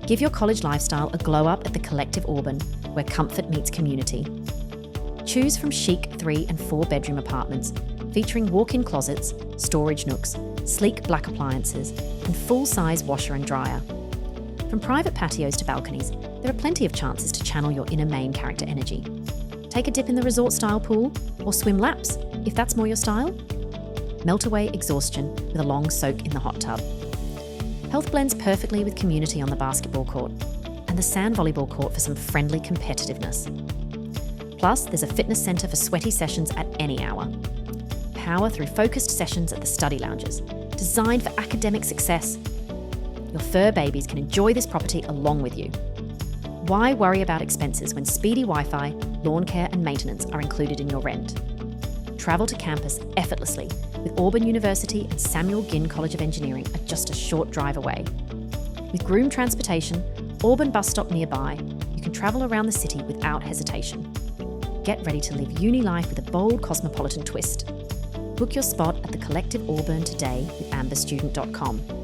Give your college lifestyle a glow up at the Collective Auburn, where comfort meets community. Choose from chic 3 and 4 bedroom apartments featuring walk-in closets, storage nooks, sleek black appliances, and full-size washer and dryer. From private patios to balconies, there are plenty of chances to channel your inner main character energy. Take a dip in the resort-style pool, or swim laps, if that's more your style. Melt away exhaustion with a long soak in the hot tub. Health blends perfectly with community on the basketball court, and the sand volleyball court for some friendly competitiveness. Plus, there's a fitness centre for sweaty sessions at any hour. Power through focused sessions at the study lounges, designed for academic success. Your fur babies can enjoy this property along with you. Why worry about expenses when speedy Wi-Fi, lawn care and maintenance are included in your rent? Travel to campus effortlessly with Auburn University and Samuel Ginn College of Engineering are just a short drive away. With Groom Transportation, Auburn bus stop nearby, you can travel around the city without hesitation. Get ready to live uni life with a bold cosmopolitan twist. Book your spot at the Collective Auburn today with amberstudent.com.